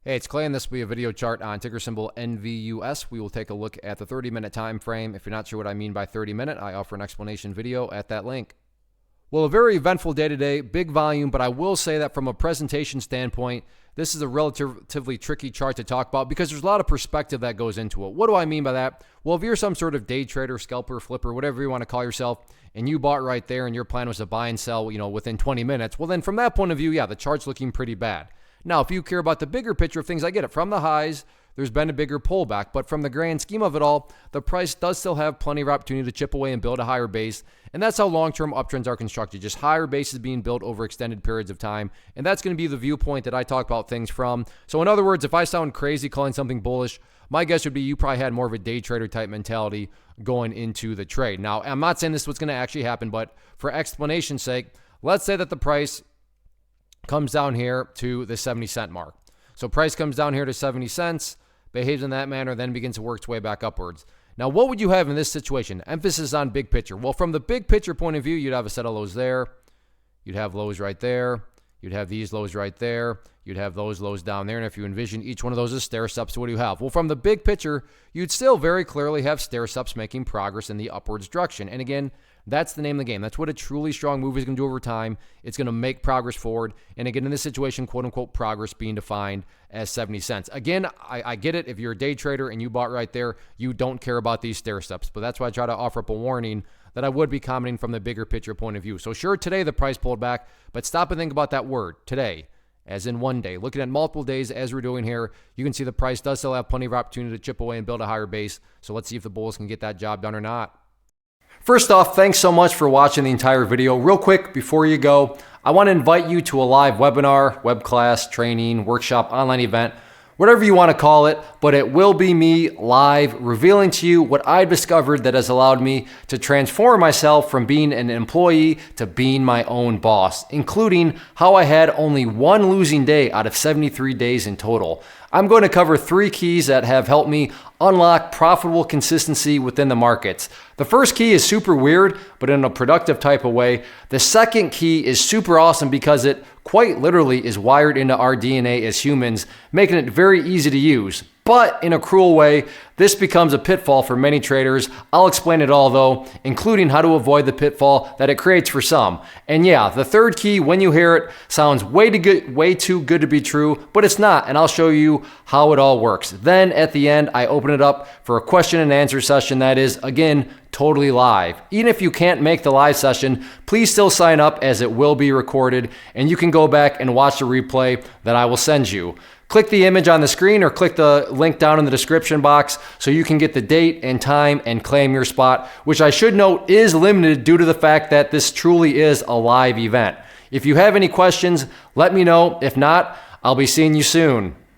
Hey, it's Clay, and this will be a video chart on ticker symbol NVUS. We will take a look at the 30-minute time frame. If you're not sure what I mean by 30-minute, I offer an explanation video at that link. Well, a very eventful day today, big volume, but I will say that from a presentation standpoint, this is a relatively tricky chart to talk about because there's a lot of perspective that goes into it. What do I mean by that? Well, if you're some sort of day trader, scalper, flipper, whatever you want to call yourself, and you bought right there and your plan was to buy and sell, within 20 minutes, well, then from that point of view, yeah, the chart's looking pretty bad. Now, if you care about the bigger picture of things, I get it. From the highs, there's been a bigger pullback. But from the grand scheme of it all, the price does still have plenty of opportunity to chip away and build a higher base. And that's how long-term uptrends are constructed. Just higher bases being built over extended periods of time. And that's going to be the viewpoint that I talk about things from. So in other words, if I sound crazy calling something bullish, my guess would be you probably had more of a day trader type mentality going into the trade. Now, I'm not saying this is what's going to actually happen, but for explanation's sake, let's say that the price comes down here to the 70-cent mark. So price comes down here to 70 cents, behaves in that manner, then begins to work its way back upwards. Now, what would you have in this situation? Emphasis on big picture. Well, from the big picture point of view, you'd have a set of lows there. You'd have lows right there. You'd have these lows right there. You'd have those lows down there. And if you envision each one of those as stair steps, what do you have? Well, from the big picture, you'd still very clearly have stair steps making progress in the upwards direction. And again, that's the name of the game. That's what a truly strong move is going to do over time. It's going to make progress forward. And again, in this situation, quote unquote, progress being defined as 70 cents. Again, I get it. If you're a day trader and you bought right there, you don't care about these stair steps. But that's why I try to offer up a warning that I would be commenting from the bigger picture point of view. So sure, today the price pulled back, but stop and think about that word, today, as in one day. Looking at multiple days as we're doing here, you can see the price does still have plenty of opportunity to chip away and build a higher base. So let's see if the bulls can get that job done or not. First off, thanks so much for watching the entire video. Real quick, before you go, I want to invite you to a live webinar, web class, training, workshop, online event, whatever you want to call it, but it will be me live revealing to you what I've discovered that has allowed me to transform myself from being an employee to being my own boss, including how I had only one losing day out of 73 days in total. I'm going to cover 3 keys that have helped me unlock profitable consistency within the markets. The first key is super weird, but in a productive type of way. The second key is super awesome because it quite literally is wired into our DNA as humans, making it very easy to use. But in a cruel way, this becomes a pitfall for many traders. I'll explain it all though, including how to avoid the pitfall that it creates for some. And yeah, the third key, when you hear it, sounds way too good to be true, but it's not, and I'll show you how it all works. Then at the end, I open it up for a question and answer session that is, again, totally live. Even if you can't make the live session, please still sign up as it will be recorded, and you can go back and watch the replay that I will send you. Click the image on the screen or click the link down in the description box so you can get the date and time and claim your spot, which I should note is limited due to the fact that this truly is a live event. If you have any questions, let me know. If not, I'll be seeing you soon.